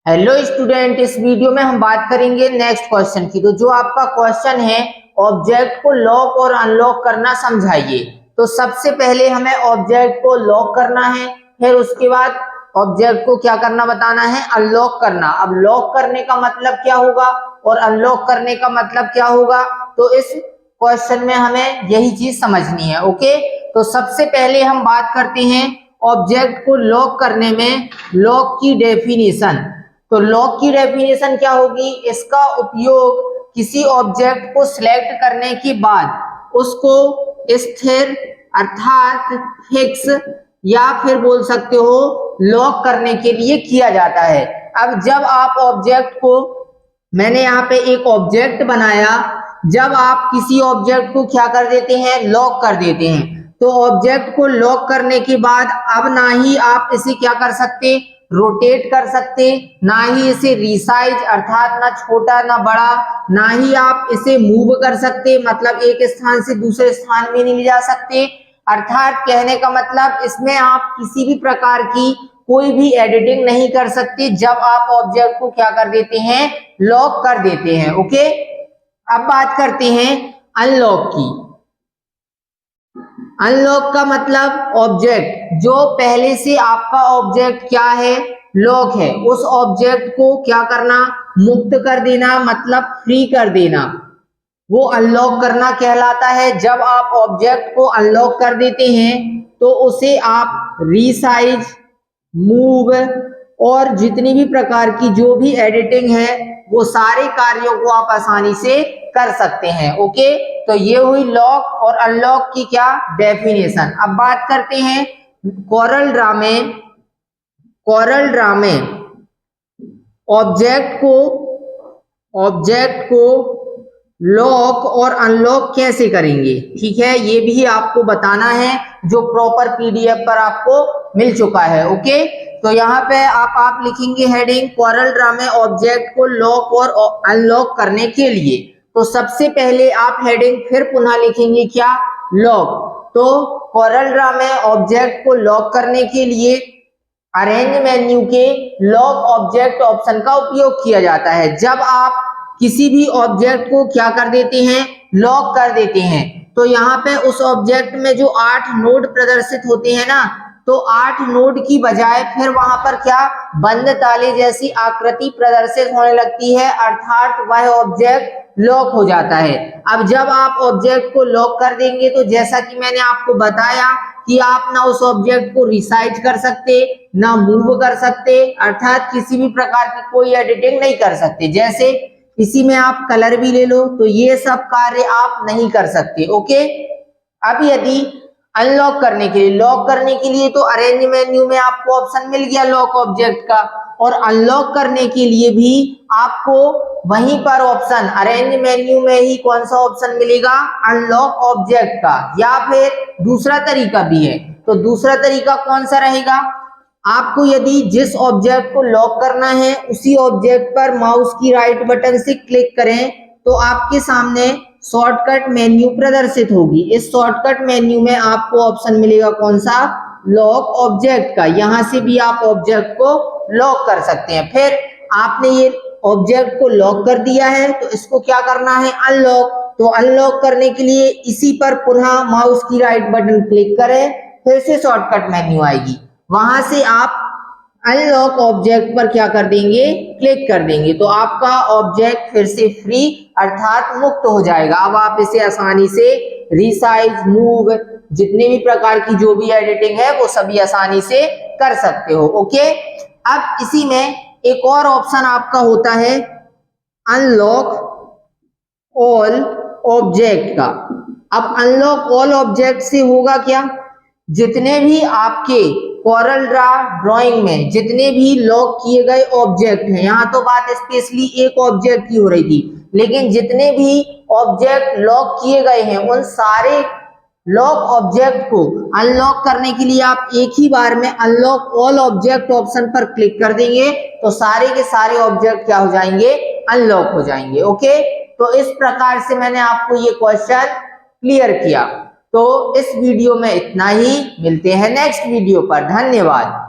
Hello student, इस video में हम बात करेंगे नेक्स्ट क्वेश्चन की। तो जो आपका क्वेश्चन है, ऑब्जेक्ट को लॉक और अनलॉक करना समझाइए। तो सबसे पहले हमें ऑब्जेक्ट को लॉक करना है, फिर उसके बाद ऑब्जेक्ट को क्या करना बताना है, अनलॉक करना। अब लॉक करने का मतलब क्या होगा और अनलॉक करने का मतलब क्या होगा, तो इस क्वेश्चन में हमें यही चीज समझनी है। ओके, तो सबसे पहले हम बात करते हैं ऑब्जेक्ट को लॉक करने में लॉक की डेफिनेशन। तो लॉक की डेफिनेशन क्या होगी, इसका उपयोग किसी ऑब्जेक्ट को सिलेक्ट करने के बाद उसको स्थिर अर्थात फिक्स या फिर बोल सकते हो लॉक करने के लिए किया जाता है। अब जब आप ऑब्जेक्ट को, मैंने यहाँ पे एक ऑब्जेक्ट बनाया, जब आप किसी ऑब्जेक्ट को क्या कर देते हैं, लॉक कर देते हैं, तो ऑब्जेक्ट को लॉक करने के बाद अब ना ही आप इसे क्या कर सकते, रोटेट कर सकते, ना ही इसे रिसाइज अर्थात ना छोटा ना बड़ा, ना ही आप इसे मूव कर सकते, मतलब एक स्थान से दूसरे स्थान में नहीं ले जा सकते। अर्थात कहने का मतलब इसमें आप किसी भी प्रकार की कोई भी एडिटिंग नहीं कर सकते जब आप ऑब्जेक्ट को क्या कर देते हैं, लॉक कर देते हैं। ओके, अब बात करते हैं अनलॉक की। अनलॉक का मतलब ऑब्जेक्ट जो पहले से आपका ऑब्जेक्ट क्या है, लॉक है, उस ऑब्जेक्ट को क्या करना, मुक्त कर देना, मतलब फ्री कर देना, वो अनलॉक करना कहलाता है। जब आप ऑब्जेक्ट को अनलॉक कर देते हैं तो उसे आप रीसाइज, मूव और जितनी भी प्रकार की जो भी एडिटिंग है वो सारे कार्यों को आप आसानी से कर सकते हैं। ओके, तो ये हुई लॉक और अनलॉक की क्या डेफिनेशन। अब बात करते हैं कोरल ड्रा में। कोरल ड्रा में ऑब्जेक्ट को लॉक और अनलॉक कैसे करेंगे, ठीक है, ये भी आपको बताना है जो प्रॉपर पीडीएफ पर आपको मिल चुका है। ओके, तो यहाँ पे आप लिखेंगे हेडिंग कोरल ड्रा में ऑब्जेक्ट को लॉक और अनलॉक करने के लिए। तो सबसे पहले आप हेडिंग फिर पुनः लिखेंगे क्या, लॉक। तो कोरल ड्रा में ऑब्जेक्ट को लॉक करने के लिए अरेंज मेन्यू के लॉक ऑब्जेक्ट ऑप्शन का उपयोग किया जाता है। जब आप किसी भी ऑब्जेक्ट को क्या कर देते हैं, लॉक कर देते हैं, तो यहाँ पे उस ऑब्जेक्ट में जो 8 नोड प्रदर्शित होते हैं ना, तो 8 नोड की बजाय फिर वहां पर क्या बंद ताले जैसी आकृति प्रदर्शित होने लगती है, अर्थात वह ऑब्जेक्ट लॉक हो जाता है। अब जब आप ऑब्जेक्ट को लॉक कर देंगे तो जैसा कि मैंने आपको बताया कि आप ना उस ऑब्जेक्ट को रिसाइज कर सकते, ना मूव कर सकते, अर्थात किसी भी प्रकार की कोई एडिटिंग नहीं कर सकते। जैसे इसी में आप कलर भी ले लो, तो ये सब कार्य आप नहीं कर सकते। ओके, अब यदि अनलॉक करने के लिए, लॉक करने के लिए तो अरेंज मेन्यू में आपको ऑप्शन मिल गया लॉक ऑब्जेक्ट का, और अनलॉक करने के लिए भी आपको वहीं पर ऑप्शन अरेंज मेन्यू में ही कौन सा ऑप्शन मिलेगा, अनलॉक ऑब्जेक्ट का। या फिर दूसरा तरीका भी है, तो दूसरा तरीका कौन सा रहेगा, आपको यदि जिस ऑब्जेक्ट को लॉक करना है उसी ऑब्जेक्ट पर माउस की राइट बटन से क्लिक करें तो आपके सामने शॉर्टकट मेन्यू प्रदर्शित होगी। इस शॉर्टकट मेन्यू में आपको ऑप्शन मिलेगा कौन सा, लॉक ऑब्जेक्ट का। यहां से भी आप ऑब्जेक्ट को लॉक कर सकते हैं। फिर आपने ये ऑब्जेक्ट को लॉक कर दिया है तो इसको क्या करना है, अनलॉक। तो अनलॉक करने के लिए इसी पर पुनः माउस की राइट बटन क्लिक करें, फिर से शॉर्टकट मेन्यू आएगी, वहां से आप अनलॉक ऑब्जेक्ट पर क्या कर देंगे, क्लिक कर देंगे, तो आपका ऑब्जेक्ट फिर से फ्री अर्थात मुक्त हो जाएगा। अब आप इसे आसानी से रिसाइज, मूव, जितने भी प्रकार की जो भी एडिटिंग है वो सभी आसानी से कर सकते हो। ओके, अब इसी में एक और ऑप्शन आपका होता है अनलॉक ऑल ऑब्जेक्ट का। अब अनलॉक ऑल ऑब्जेक्ट से होगा क्या, जितने भी आपके कोरल ड्रा ड्राइंग में जितने भी लॉक किए गए ऑब्जेक्ट हैं, यहाँ तो बात स्पेशली एक ऑब्जेक्ट की हो रही थी, लेकिन जितने भी ऑब्जेक्ट लॉक किए गए हैं उन सारे लॉक ऑब्जेक्ट को अनलॉक करने के लिए आप एक ही बार में अनलॉक ऑल ऑब्जेक्ट ऑप्शन पर क्लिक कर देंगे तो सारे के सारे ऑब्जेक्ट क्या हो जाएंगे, अनलॉक हो जाएंगे। ओके, तो इस प्रकार से मैंने आपको ये क्वेश्चन क्लियर किया। तो इस वीडियो में इतना ही, मिलते हैं नेक्स्ट वीडियो पर। धन्यवाद।